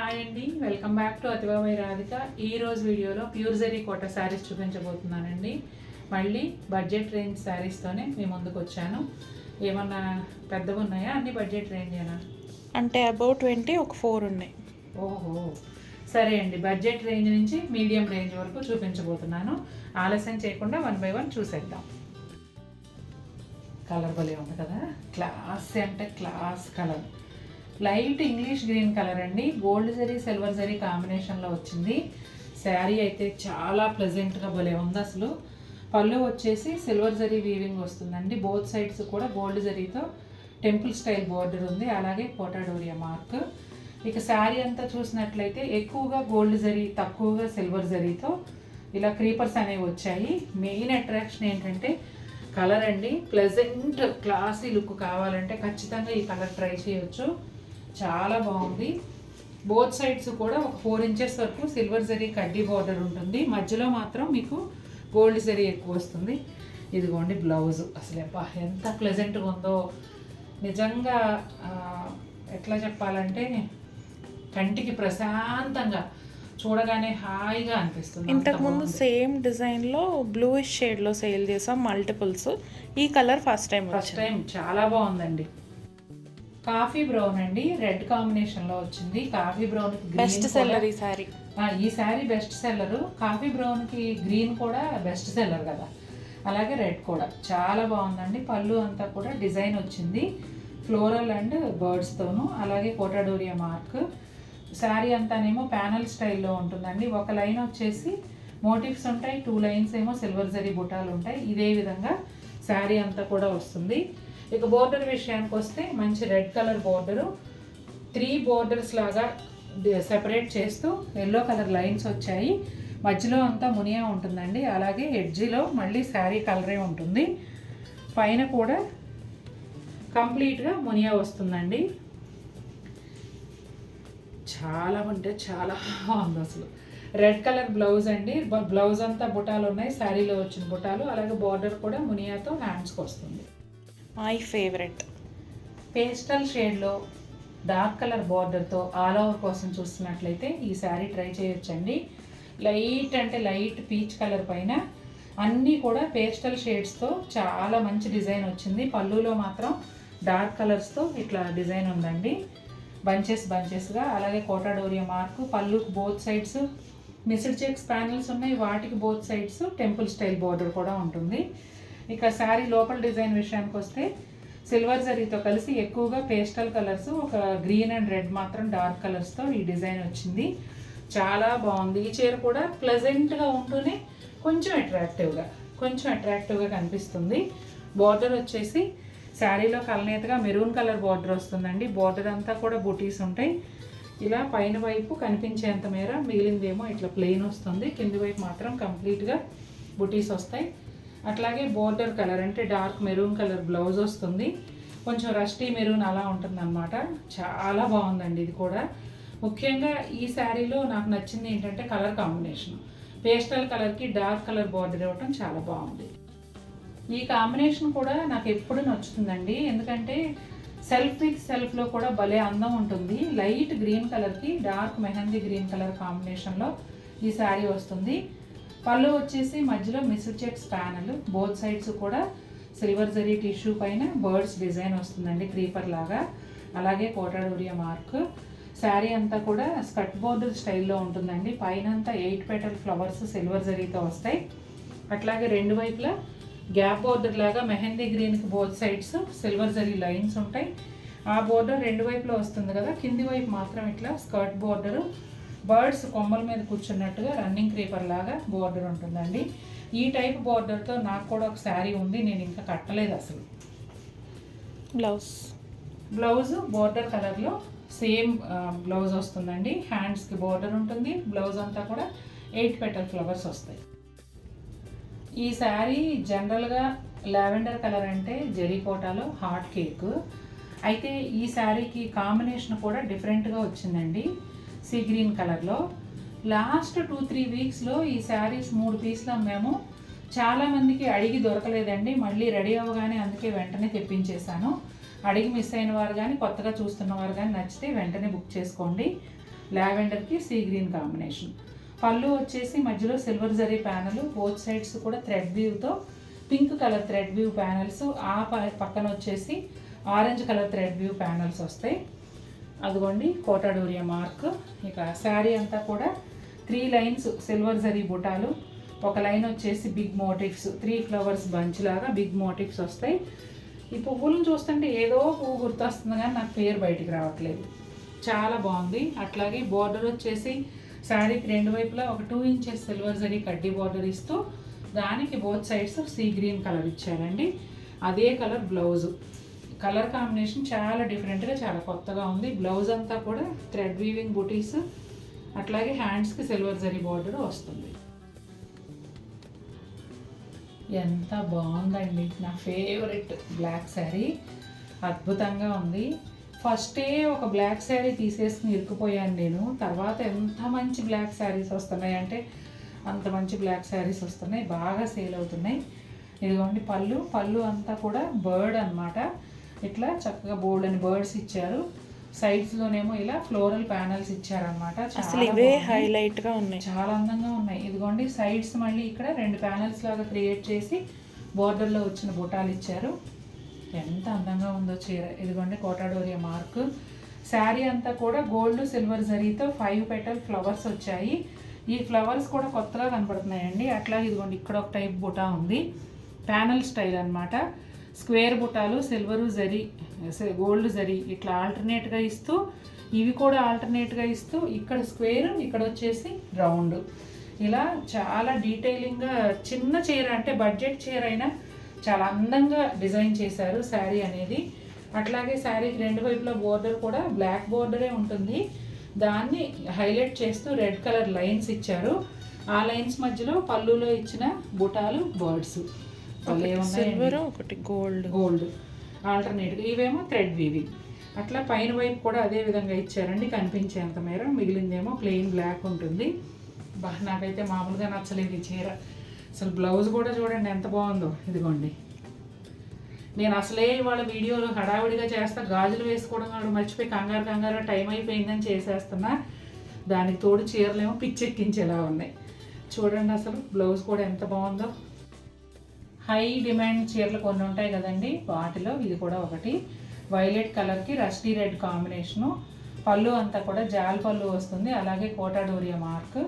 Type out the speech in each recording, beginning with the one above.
Hi అండి, welcome back to అతిబాబాయ్ Radhika. ఈరోజు వీడియోలో ప్యూర్ జరీ కోట శారీస్ చూపించబోతున్నానండి. మళ్ళీ బడ్జెట్ రేంజ్ శారీస్తోనే మీ ముందుకు వచ్చాను. ఏమన్నా పెద్దవి ఉన్నాయా? అన్ని బడ్జెట్ రేంజేనా? అంటే అబౌట్ 20 ఒక 4 ఉన్నాయి. ఓహో, సరే అండి. బడ్జెట్ రేంజ్ నుంచి మీడియం రేంజ్ వరకు చూపించబోతున్నాను. ఆలస్యం చేయకుండా 1 by 1 చూసేద్దాం. కలర్ భలే ఉంది కదా, క్లాస్ అంటే class colour. Light English green colour అండి. గోల్డ్ జరీ సిల్వర్ జరీ కాంబినేషన్లో వచ్చింది. శారీ అయితే చాలా ప్లెజెంట్గా భలే ఉంది అసలు. పళ్ళు వచ్చేసి సిల్వర్ జరీ వీవింగ్ వస్తుందండి. బోత్ సైడ్స్ కూడా గోల్డ్ జరీతో టెంపుల్ స్టైల్ బోర్డర్ ఉంది, అలాగే కోటాడోరియా మార్క్. ఇక శారీ అంతా చూసినట్లయితే ఎక్కువగా గోల్డ్ జరీ, తక్కువగా సిల్వర్ జరీతో ఇలా క్రీపర్స్ అనేవి వచ్చాయి. మెయిన్ అట్రాక్షన్ ఏంటంటే కలర్ అండి. ప్లెజెంట్ క్లాసీ లుక్ కావాలంటే ఖచ్చితంగా ఈ కలర్ ట్రై చేయొచ్చు. చాలా బాగుంది. బోత్ సైడ్స్ కూడా ఒక 4 inches వరకు సిల్వర్ జరీ కడ్డీ బార్డర్ ఉంటుంది. మధ్యలో మాత్రం మీకు గోల్డ్ జరీ ఎక్కువ వస్తుంది. ఇదిగోండి బ్లౌజ్. అసలు ఎంత ప్లెజెంట్గా ఉందో నిజంగా. ఎట్లా చెప్పాలంటే కంటికి ప్రశాంతంగా చూడగానే హాయిగా అనిపిస్తుంది. ఇంతకుముందు సేమ్ డిజైన్లో బ్లూయిష్ షేడ్లో సేల్ చేసాం మల్టిపుల్స్. ఈ కలర్ ఫస్ట్ టైం చాలా బాగుందండి. కాఫీ బ్రౌన్ అండి, రెడ్ కాంబినేషన్లో వచ్చింది. కాఫీ బ్రౌన్కి బెస్ట్ సెల్లర్ ఈ శారీ. ఈ శారీ బెస్ట్ సెల్లరు. కాఫీ బ్రౌన్కి గ్రీన్ కూడా బెస్ట్ సెల్లర్ కదా, అలాగే రెడ్ కూడా చాలా బాగుందండి. పళ్ళు అంతా కూడా డిజైన్ వచ్చింది ఫ్లోరల్ అండ్ బర్డ్స్తోను, అలాగే కోటాడోరియా మార్క్. శారీ అంతానేమో ప్యానల్ స్టైల్లో ఉంటుందండి. ఒక లైన్ వచ్చేసి మోటివ్స్ ఉంటాయి, 2 lines ఏమో సిల్వర్ జరీ బుటాలు ఉంటాయి. ఇదే విధంగా శారీ అంతా కూడా వస్తుంది. ఇక బోర్డర్ విషయానికి వస్తే మంచి రెడ్ కలర్ బోర్డరు, 3 borders లాగా సెపరేట్ చేస్తూ ఎల్లో కలర్ లైన్స్ వచ్చాయి. మధ్యలో అంతా మునియా ఉంటుందండి, అలాగే ఎడ్జిలో మళ్ళీ శారీ కలరే ఉంటుంది. పైన కూడా కంప్లీట్గా మునియా వస్తుందండి. చాలా అంటే చాలా బాగుంది అసలు. రెడ్ కలర్ బ్లౌజ్ అండి. బ్లౌజ్ అంతా బుటాలు ఉన్నాయి, శారీలో వచ్చిన బుటాలు, అలాగే బార్డర్ కూడా మునియాతో హ్యాండ్స్కి వస్తుంది. మై ఫేవరెట్ పేస్టల్ షేడ్లో డార్క్ కలర్ బార్డర్తో ఆల్ ఓవర్ కోసం చూస్తున్నట్లయితే ఈ శారీ ట్రై చేయొచ్చండి. లైట్ అంటే లైట్ పీచ్ కలర్ పైన అన్నీ కూడా పేస్టల్ షేడ్స్తో చాలా మంచి డిజైన్ వచ్చింది. పళ్ళులో మాత్రం డార్క్ కలర్స్తో ఇట్లా డిజైన్ ఉందండి, బంచెస్గా. అలాగే కోటాడోరియా మార్కు. పళ్ళుకు both sides missed checks panels ఉన్నాయి, వాటికి both sides temple style border కూడా ఉంటుంది. ఇక శారీ లోపల డిజైన్ విషయానికి వస్తే సిల్వర్ జరీతో కలిసి ఎక్కువగా పేస్టల్ కలర్స్, ఒక గ్రీన్ అండ్ రెడ్ మాత్రం డార్క్ కలర్స్తో ఈ డిజైన్ వచ్చింది. చాలా బాగుంది. ఈ చీర కూడా ప్లెజెంట్గా ఉంటూనే కొంచెం అట్రాక్టివ్గా కనిపిస్తుంది. బార్డర్ వచ్చేసి శారీలో కలనేతగా మెరూన్ కలర్ బార్డర్ వస్తుందండి. బార్డర్ అంతా కూడా బూటీస్ ఉంటాయి. ఇలా పైన వైపు కనిపించేంత మేర, మిగిలిందేమో ఇట్లా ప్లెయిన్ వస్తుంది. కింది వైపు మాత్రం కంప్లీట్గా బూటీస్ వస్తాయి. అట్లాగే బోర్డర్ కలర్ అంటే డార్క్ మెరూన్ కలర్ బ్లౌజ్ వస్తుంది. కొంచెం రస్టీ మెరూన్ అలా ఉంటుందన్నమాట. చాలా బాగుందండి ఇది కూడా. ముఖ్యంగా ఈ శారీలో నాకు నచ్చింది ఏంటంటే కలర్ కాంబినేషన్. పేస్టల్ కలర్కి డార్క్ కలర్ బార్డర్ ఇవ్వటం చాలా బాగుంది. ఈ కాంబినేషన్ కూడా నాకు ఎప్పుడు నచ్చుతుందండి, ఎందుకంటే సెల్ఫ్ విత్ సెల్ఫ్లో కూడా భలే అందం ఉంటుంది. లైట్ గ్రీన్ కలర్కి డార్క్ మెహందీ గ్రీన్ కలర్ కాంబినేషన్లో ఈ శారీ వస్తుంది. పళ్ళు వచ్చేసి మధ్యలో missed checks panel, both sides కూడా సిల్వర్ జరీ టిష్యూ పైన బర్డ్స్ డిజైన్ వస్తుందండి క్రీపర్ లాగా, అలాగే కోటాడోరియా మార్క్. శారీ అంతా కూడా స్కర్ట్ బోర్డర్ స్టైల్లో ఉంటుందండి. పైన అంతా 8 petal ఫ్లవర్స్ సిల్వర్ జరీతో వస్తాయి. అట్లాగే 2 వైపులా గ్యాప్ బోర్డర్ లాగా మెహందీ గ్రీన్కి both sides silver zari lines ఉంటాయి. ఆ బోర్డర్ 2 వైపులో వస్తుంది కదా, కింది వైపు మాత్రం ఇట్లా స్కర్ట్ బోర్డరు, బర్డ్స్ కొమ్మల మీద కూర్చున్నట్టుగా రన్నింగ్ క్రీపర్ లాగా బోర్డర్ ఉంటుందండి. ఈ టైప్ బోర్డర్తో నాకు కూడా ఒక శారీ ఉంది, నేను ఇంకా కట్టలేదు అసలు. బ్లౌజ్ బోర్డర్ కలర్లో సేమ్ బ్లౌజ్ వస్తుందండి. హ్యాండ్స్కి బోర్డర్ ఉంటుంది. బ్లౌజ్ అంతా కూడా 8 petal ఫ్లవర్స్ వస్తాయి. ఈ శారీ జనరల్గా లావెండర్ కలర్ అంటే జరీకోటాలో హాట్ కేక్. అయితే ఈ శారీకి కాంబినేషన్ కూడా డిఫరెంట్గా వచ్చిందండి, సీ గ్రీన్ కలర్లో. లాస్ట్ 2-3 వీక్స్లో ఈ శారీస్ 3 పీసులు అమ్మాము. చాలామందికి అడిగి దొరకలేదండి. మళ్ళీ రెడీ అవ్వగానే అందుకే వెంటనే తెప్పించేశాను. అడిగి మిస్ అయిన వారు కానీ కొత్తగా చూస్తున్న వారు కానీ నచ్చితే వెంటనే బుక్ చేసుకోండి. లావెండర్కి సీ గ్రీన్ కాంబినేషన్. పళ్ళు వచ్చేసి మధ్యలో సిల్వర్ జరీ ప్యానల్, బోత్ సైడ్స్ కూడా థ్రెడ్ వ్యూతో pink colour thread weave panels, ఆ పక్కన వచ్చేసి orange colour thread weave panels వస్తాయి. అదిగోండి కోటా డోరియా మార్క్. ఇక శారీ అంతా కూడా 3 లైన్స్ సిల్వర్ జరీ బుటాలు, ఒక లైన్ వచ్చేసి బిగ్ మోటివ్స్, 3 ఫ్లవర్స్ బంచ్ లాగా బిగ్ మోటివ్స్ వస్తాయి. ఈ పువ్వులను చూస్తుంటే ఏదో పువ్వు గుర్తొస్తుంది కానీ నాకు పేరు బయటికి రావట్లేదు. చాలా బాగుంది. అట్లాగే బోర్డర్ వచ్చేసి శారీకి 2 వైపులా ఒక 2 ఇంచెస్ సిల్వర్ జరీ కడ్డీ బోర్డర్ ఇస్తూ దానికి both sides sea green colour ఇచ్చారండి. అదే కలర్ బ్లౌజు. కలర్ కాంబినేషన్ చాలా డిఫరెంట్గా చాలా కొత్తగా ఉంది. బ్లౌజ్ అంతా కూడా థ్రెడ్ వీవింగ్ బుటీస్, అట్లాగే హ్యాండ్స్కి సిల్వర్ జరీ బోర్డర్ వస్తుంది. ఎంత బాగుందండి, నా ఫేవరెట్ బ్లాక్ శారీ. అద్భుతంగా ఉంది. ఫస్టే ఒక బ్లాక్ శారీ తీసేసుకుని ఇరుక్కుపోయాను నేను. తర్వాత ఎంత మంచి బ్లాక్ శారీస్ వస్తున్నాయి అంటే అంత మంచి బ్లాక్ శారీస్ వస్తున్నాయి, బాగా సేల్ అవుతున్నాయి. ఇదిగోండి పళ్ళు అంతా కూడా బర్డ్ అన్నమాట. ఇట్లా చక్కగా బోల్డ్ అని బర్డ్స్ ఇచ్చారు. సైడ్స్లోనేమో ఇలా ఫ్లోరల్ ప్యానల్స్ ఇచ్చారనమాట. అసలు ఇవే హైలైట్గా ఉన్నాయి, చాలా అందంగా ఉన్నాయి. ఇదిగోండి సైడ్స్ మళ్ళీ ఇక్కడ 2 ప్యానల్స్ లాగా క్రియేట్ చేసి బోర్డర్లో వచ్చిన బుటాలు ఇచ్చారు. ఎంత అందంగా ఉందో చీర. ఇదిగోండి కోటా డోరియా మార్క్. శారీ అంతా కూడా గోల్డ్ సిల్వర్ జరీతో 5 పెటల్ ఫ్లవర్స్ వచ్చాయి. ఈ ఫ్లవర్స్ కూడా కొత్తగా కనపడుతున్నాయండి. అట్లా ఇదిగోండి ఇక్కడ ఒక టైప్ బుటా ఉంది, ప్యానల్ స్టైల్ అనమాట. స్క్వేర్ బుటాలు సిల్వరు జరీ గోల్డ్ జరీ ఇట్లా ఆల్టర్నేట్గా ఇస్తూ, ఇవి కూడా ఆల్టర్నేట్గా ఇస్తూ, ఇక్కడ స్క్వేర్ ఇక్కడ వచ్చేసి రౌండ్, ఇలా చాలా డీటెయిలింగ్గా చిన్న చీర అంటే బడ్జెట్ చీర అయినా చాలా అందంగా డిజైన్ చేశారు శారీ అనేది. అట్లాగే శారీకి 2 వైపుల బోర్డర్ కూడా బ్లాక్ బోర్డరే ఉంటుంది. దాన్ని హైలైట్ చేస్తూ రెడ్ కలర్ లైన్స్ ఇచ్చారు. ఆ లైన్స్ మధ్యలో పళ్ళులో ఇచ్చిన బుటాలు బర్డ్స్, సిల్వర్ ఒకటి గోల్డ్ ఆల్టర్నేట్గా. ఇవేమో థ్రెడ్ వీవింగ్. అట్లా పైన వైపు కూడా అదే విధంగా ఇచ్చారండి కనిపించేంత మేర. మిగిలిందేమో ప్లెయిన్ బ్లాక్ ఉంటుంది. నాకైతే మామూలుగా నచ్చలేదు ఈ చీర. అసలు బ్లౌజ్ కూడా చూడండి ఎంత బాగుందో. ఇదిగోండి, నేను అసలే ఇవాళ వీడియోలో హడావిడిగా చేస్తా, గాజులు వేసుకోవడం కూడా మర్చిపోయి కంగారు టైం అయిపోయిందని చేసేస్తున్నా. దానికి తోడు చీరలేమో పిచ్చెక్కించేలా ఉన్నాయి. చూడండి అసలు బ్లౌజ్ కూడా ఎంత బాగుందో. హై డిమాండ్ చీరలు కొన్ని ఉంటాయి కదండి, వాటిలో ఇది కూడా ఒకటి. వైలెట్ కలర్కి రస్టీ రెడ్ కాంబినేషను. పళ్ళు అంతా కూడా జాల్ పళ్ళు వస్తుంది. అలాగే కోటా డోరియా మార్క్.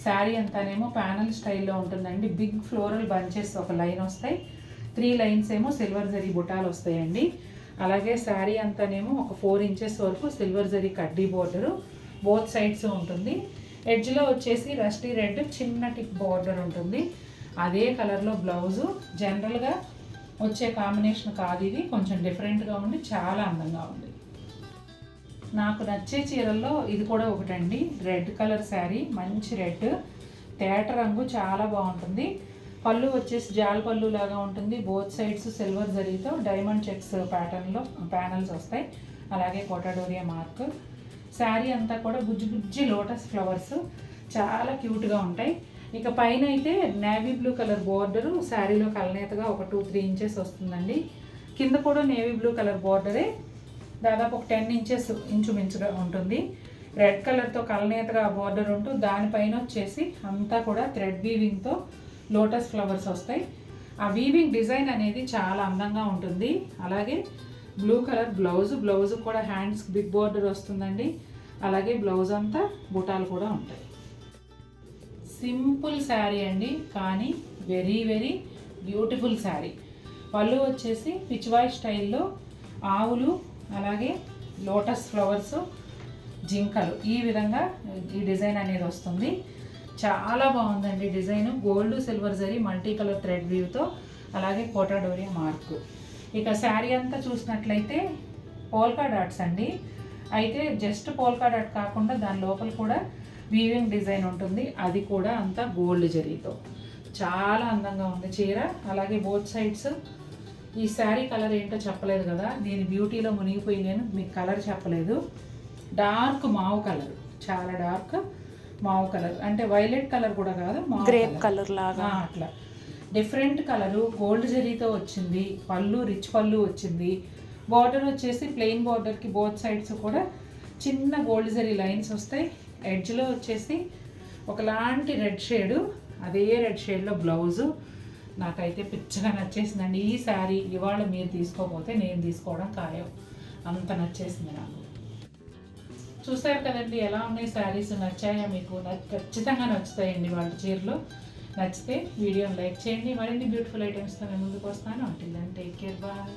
శారీ అంతానేమో ప్యానల్ స్టైల్లో ఉంటుందండి. బిగ్ ఫ్లోరల్ బంచెస్ ఒక లైన్ వస్తాయి, 3 లైన్స్ ఏమో సిల్వర్ జరీ బుటాలు వస్తాయండి. అలాగే శారీ అంతానేమో ఒక 4 ఇంచెస్ వరకు సిల్వర్ జరీ కడ్డీ బోర్డరు బోత్ సైడ్స్ ఉంటుంది. ఎడ్జ్లో వచ్చేసి రస్టీ రెడ్ చిన్న టిప్ బోర్డర్ ఉంటుంది. అదే కలర్లో బ్లౌజు. జనరల్గా వచ్చే కాంబినేషన్ కాదు ఇది, కొంచెం డిఫరెంట్గా ఉండి చాలా అందంగా ఉంది. నాకు నచ్చే చీరల్లో ఇది కూడా ఒకటండి. రెడ్ కలర్ శారీ, మంచి రెడ్ తేట రంగు, చాలా బాగుంటుంది. పళ్ళు వచ్చేసి జాల్ పళ్ళు లాగా ఉంటుంది. బోత్ సైడ్స్ సిల్వర్ జరీతో డైమండ్ చెక్స్ ప్యాటర్న్లో ప్యానల్స్ వస్తాయి. అలాగే కోటా డోరియా మార్క్. శారీ అంతా కూడా బుజ్జి లోటస్ ఫ్లవర్స్ చాలా క్యూట్గా ఉంటాయి. ఇక పైన అయితే నేవీ బ్లూ కలర్ బోర్డరు శారీలో కలనేతగా ఒక 2-3 ఇంచెస్ వస్తుందండి. కింద కూడా నేవీ బ్లూ కలర్ బోర్డరే దాదాపు ఒక 10 ఇంచెస్ ఇంచుమించుగా ఉంటుంది. రెడ్ కలర్తో కలనేతగా బోర్డర్ ఉంటూ దానిపైన వచ్చేసి అంతా కూడా థ్రెడ్ వీవింగ్తో లోటస్ ఫ్లవర్స్ వస్తాయి. ఆ వీవింగ్ డిజైన్ అనేది చాలా అందంగా ఉంటుంది. అలాగే బ్లూ కలర్ బ్లౌజ్ కూడా హ్యాండ్స్ బిగ్ బోర్డర్ వస్తుందండి. అలాగే బ్లౌజ్ అంతా బుటాలు కూడా ఉంటాయి. సింపుల్ శారీ అండి, కానీ వెరీ వెరీ బ్యూటిఫుల్ శారీ. పళ్ళు వచ్చేసి పిచ్వాయ్ స్టైల్లో ఆవులు, అలాగే లోటస్ ఫ్లవర్స్, జింకలు, ఈ విధంగా ఈ డిజైన్ అనేది వస్తుంది. చాలా బాగుందండి డిజైన్. గోల్డ్ సిల్వర్ జరీ మల్టీ కలర్ థ్రెడ్ వ్యూతో, అలాగే కోటా డోరియా మార్క్. ఇక శారీ అంతా చూసినట్లయితే పోల్కా డాట్స్ అండి. అయితే జస్ట్ పోల్కా డాట్ కాకుండా దాని లోపల కూడా వీవింగ్ డిజైన్ ఉంటుంది. అది కూడా అంతా గోల్డ్ జరీతో చాలా అందంగా ఉంది చీర. అలాగే బోత్ సైడ్స్. ఈ శారీ కలర్ ఏంటో చెప్పలేదు కదా, దీని బ్యూటీలో మునిగిపోయి నేను మీకు కలర్ చెప్పలేదు. డార్క్ మావు కలర్, చాలా డార్క్ మావు కలర్, అంటే వైలెట్ కలర్ కూడా కాదు, గ్రేప్ కలర్ లాగా అట్లా డిఫరెంట్ కలరు. గోల్డ్ జరీతో వచ్చింది. పళ్ళు రిచ్ పళ్ళు వచ్చింది. బార్డర్ వచ్చేసి ప్లెయిన్ బార్డర్కి బోత్ సైడ్స్ కూడా చిన్న గోల్డ్ జరీ లైన్స్ వస్తాయి. ఎడ్జ్లో వచ్చేసి ఒకలాంటి రెడ్ షేడు, అదే రెడ్ షేడ్లో బ్లౌజు. నాకైతే పిచ్చగా నచ్చేసిందండి ఈ శారీ. ఇవాళ మీరు తీసుకోకపోతే నేను తీసుకోవడం ఖాయం, అంత నచ్చేసింది నాకు. చూసారు కదండి ఎలా ఉన్నాయి శారీస్, నచ్చాయా మీకు? ఖచ్చితంగా నచ్చుతాయండి వాళ్ళ చీరలు. నచ్చితే వీడియోని లైక్ చేయండి. మరిన్ని బ్యూటిఫుల్ ఐటమ్స్తో నేను ముందుకు వస్తాను. Until then take care, bye.